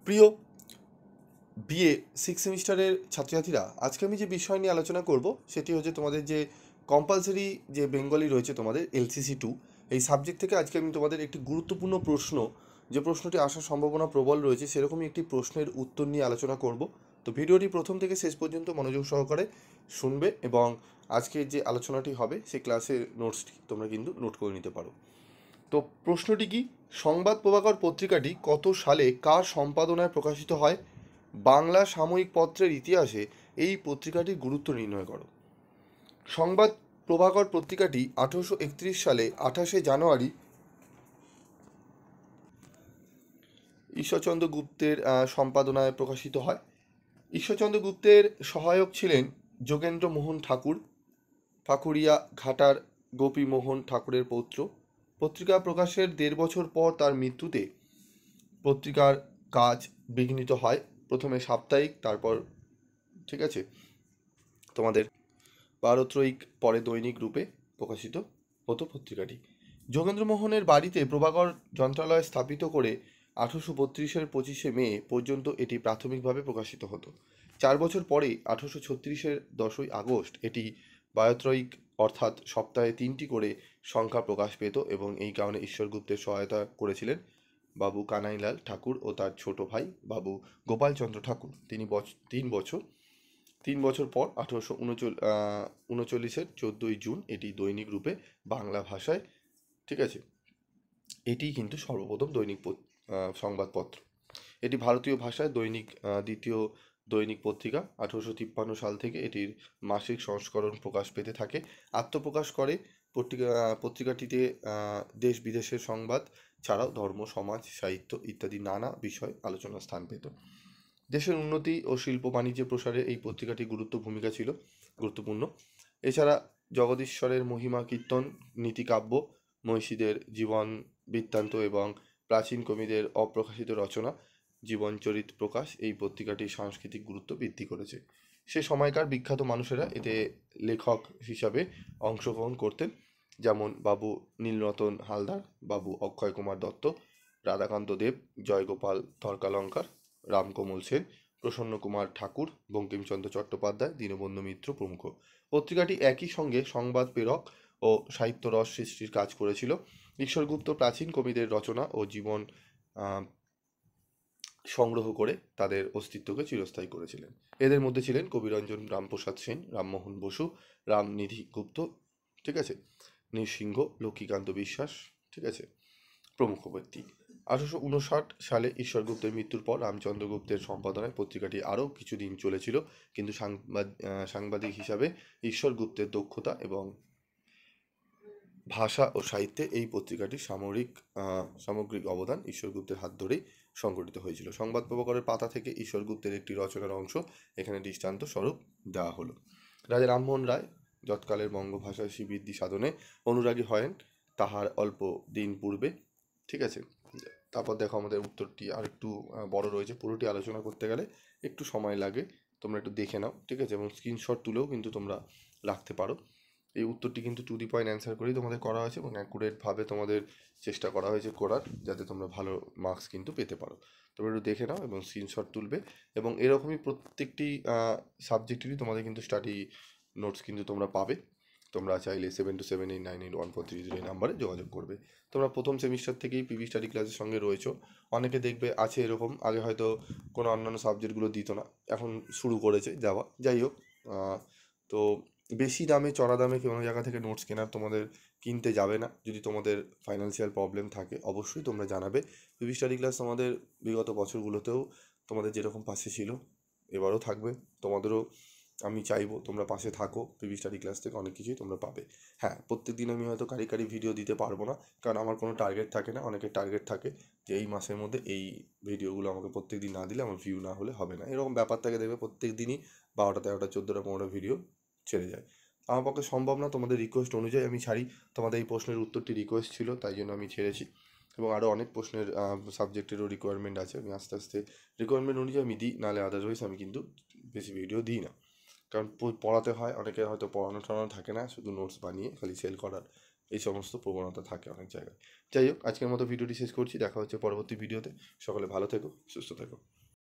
প্রিয় BA six সেমিস্টারের ছাত্রছাত্রীরা, আজকে আমি যে বিষয় নিয়ে আলোচনা করব সেটি হচ্ছে তোমাদের যে কম্পালসারি যে বেঙ্গলি রয়েছে তোমাদের LCC 2, এই সাবজেক্ট থেকে আজকে আমি তোমাদের একটি গুরুত্বপূর্ণ প্রশ্ন, যে প্রশ্নটি আসার সম্ভাবনা প্রবল রয়েছে সেরকমই একটি প্রশ্নের উত্তর নিয়ে আলোচনা করব। তো ভিডিওটি প্রথম থেকে শেষ পর্যন্ত মনোযোগ সহকারে শুনবে এবং আজকের যে আলোচনাটি হবে সেই ক্লাসের নোটসটি তোমরা কিন্তু নোট করে নিতে পারো। তো প্রশ্নটি কি, সংবাদ প্রভাকর পত্রিকাটি কত সালে কার সম্পাদনায় প্রকাশিত হয়? বাংলা সাময়িক পত্রের ইতিহাসে এই পত্রিকাটির গুরুত্ব নির্ণয় করো। সংবাদ প্রভাকর পত্রিকাটি 1831 সালে 28শে জানুয়ারি ঈশ্বরচন্দ্র গুপ্তের সম্পাদনায় প্রকাশিত হয়। ঈশ্বরচন্দ্র গুপ্তের সহায়ক ছিলেন যোগেন্দ্র মোহন ঠাকুর, পাকুড়িয়া ঘাটার গোপীমোহন ঠাকুরের পৌত্র। পত্রিকা প্রকাশের 1.5 বছর পর তার মৃত্যুতে পত্রিকার কাজ বিঘ্নিত হয়। প্রথমে সাপ্তাহিক, তারপর ঠিক আছে তোমাদের বারোত্রয়িক, পরে দৈনিক রূপে প্রকাশিত হতো পত্রিকাটি। যোগেন্দ্রমোহনের বাড়িতে প্রভাকর যন্ত্রালয় স্থাপিত করে 1832-এর 25শে মে পর্যন্ত এটি প্রাথমিকভাবে প্রকাশিত হতো। 4 বছর পরে 1836-এর 10ই আগস্ট এটি বায়োত্রয়িক অর্থাৎ সপ্তাহে 3টি করে সংখ্যা প্রকাশ পেত এবং এই কারণে ঈশ্বরগুপ্তের সহায়তা করেছিলেন বাবু কানাইলাল ঠাকুর ও তার ছোট ভাই বাবু গোপালচন্দ্র ঠাকুর। তিনি 3 বছর পর 1839-এর 14ই জুন এটি দৈনিক রূপে বাংলা ভাষায়, ঠিক আছে, এটি কিন্তু সর্বপ্রথম সংবাদপত্র। এটি ভারতীয় ভাষায় দ্বিতীয় দৈনিক পত্রিকা। 1853 সাল থেকে এটির মাসিক সংস্করণ প্রকাশ পেতে থাকে। আত্মপ্রকাশ করে পত্রিকাটিতে দেশ বিদেশের সংবাদ ছাড়াও ধর্ম, সমাজ, সাহিত্য ইত্যাদি নানা বিষয় আলোচনার স্থান পেত। দেশের উন্নতি ও শিল্প বাণিজ্যের প্রসারে এই পত্রিকাটি গুরুত্বপূর্ণ। এছাড়া জগদীশ্বরের মহিমা কীর্তন, নীতিকাব্য, মনীষীদের জীবন বৃত্তান্ত এবং প্রাচীন কবিদের অপ্রকাশিত রচনা, জীবনচরিত প্রকাশ এই পত্রিকাটির সাংস্কৃতিক গুরুত্ব বৃদ্ধি করেছে। সে সময়কার বিখ্যাত মানুষেরা এতে লেখক হিসাবে অংশগ্রহণ করতেন, যেমন বাবু নীলরতন হালদার, বাবু অক্ষয় কুমার দত্ত, রাধাকান্ত দেব, জয়গোপাল তর্কালঙ্কার, রামকমল সেন, প্রসন্ন কুমার ঠাকুর, বঙ্কিমচন্দ্র চট্টোপাধ্যায়, দীনবন্ধু মিত্র প্রমুখ। পত্রিকাটি একই সঙ্গে সংবাদ প্রেরক ও সাহিত্যরস সৃষ্টির কাজ করেছিল। ঈশ্বরগুপ্ত প্রাচীন কবিদের রচনা ও জীবন সংগ্রহ করে তাদের অস্তিত্বকে চিরস্থায়ী করেছিলেন। এদের মধ্যে ছিলেন কবিরঞ্জন রামপ্রসাদ সেন, রামমোহন বসু, রামনিধি গুপ্ত, ঠিক আছে, নৃসিংহ, লক্ষ্মীকান্ত বিশ্বাস, ঠিক আছে, প্রমুখ ব্যক্তি। 1859 সালে ঈশ্বরগুপ্তের মৃত্যুর পর রামচন্দ্র গুপ্তের সম্পাদনায় পত্রিকাটি আরও কিছুদিন চলেছিল, কিন্তু সাংবাদিক হিসাবে ঈশ্বরগুপ্তের দক্ষতা এবং ভাষা ও সাহিত্যে এই পত্রিকাটির সামগ্রিক অবদান ঈশ্বরগুপ্তের হাত ধরেই সংগঠিত হয়েছিল। সংবাদ প্রভাকরের পাতা থেকে ঈশ্বরগুপ্তের একটি রচনার অংশ এখানে দৃষ্টান্ত স্বরূপ দেওয়া হলো। রাজা রামমোহন রায় যৎকালের বঙ্গভাষায় বৃদ্ধি সাধনে অনুরাগী হয়েন তাহার অল্প দিন পূর্বে, ঠিক আছে। তারপর দেখো আমাদের উত্তরটি আর একটু বড় রয়েছে, পুরোটি আলোচনা করতে গেলে একটু সময় লাগে, তোমরা একটু দেখে নাও, ঠিক আছে, এবং স্ক্রিনশট তুলেও কিন্তু তোমরা রাখতে পারো। এই উত্তরটি কিন্তু টু দি পয়েন্ট অ্যান্সার করেই তোমাদের করা হয়েছে এবং অ্যাকুরেটভাবে তোমাদের চেষ্টা করা হয়েছে করার, যাতে তোমরা ভালো মার্কস কিন্তু পেতে পারো। তোমরা একটু দেখে নাও এবং স্ক্রিনশট তুলবে, এবং এরকমই প্রত্যেকটি সাবজেক্টেরই তোমাদের কিন্তু স্টাডি নোটস কিন্তু তোমরা পাবে। তোমরা চাইলে 7278981430 এই নাম্বারে যোগাযোগ করবে। তোমরা প্রথম সেমিস্টার থেকেই পিভি স্টাডি ক্লাসের সঙ্গে রয়েছো। অনেকে দেখবে আছে এরকম, আগে হয়তো কোনো অন্যান্য সাবজেক্টগুলো দিত না, এখন শুরু করেছে দেওয়া। যাই হোক, তো বেশি দামে চড়া দামে কোনো জায়গা থেকে নোটস কেনার তোমাদের কিনতে যাবে না। যদি তোমাদের ফাইন্যান্সিয়াল প্রবলেম থাকে অবশ্যই তোমরা জানাবে। পিভি স্টাডি ক্লাস তোমাদের বিগত বছরগুলোতেও তোমাদের যেরকম পাশে ছিল এবারও থাকবে। তোমাদেরও আমি চাইবো তোমরা পাশে থাকো। পিভি স্টাডি ক্লাস থেকে অনেক কিছুই তোমরা পাবে। হ্যাঁ, প্রত্যেক দিন আমি হয়তো কারি ভিডিও দিতে পারবো না, কারণ আমার কোনো টার্গেট থাকে না। অনেকের টার্গেট থাকে যে এই মাসের মধ্যে এই ভিডিওগুলো আমাকে প্রত্যেক দিন না দিলে আমার ভিউ না হলে হবে না, এরকম ব্যাপার থাকে। দেখবে প্রত্যেক দিনই 12টা 13টা 14টা 15টা ভিডিও ছেড়ে যায়। আমার পক্ষে সম্ভব না, তোমাদের রিকোয়েস্ট অনুযায়ী আমি ছাড়ি। তোমাদের এই প্রশ্নের উত্তরটি রিকোয়েস্ট ছিল, তাই জন্য আমি ছেড়েছি, এবং আরও অনেক প্রশ্নের সাবজেক্টেরও রিকোয়ারমেন্ট আছে। আমি আস্তে আস্তে রিকোয়ারমেন্ট অনুযায়ী আমি দিই, নাহলে আদারওয়াইজ আমি কিন্তু বেশি ভিডিও দিই না। কারণ পড়াতে হয়, অনেকের হয়তো পড়ানো টড়ানো থাকে না, শুধু নোটস বানিয়ে খালি সেল করার এই সমস্ত প্রবণতা থাকে অনেক জায়গায়। যাই হোক, আজকের মতো ভিডিওটি শেষ করছি। দেখা হচ্ছে পরবর্তী ভিডিওতে। সকলে ভালো থেকো, সুস্থ থেকো।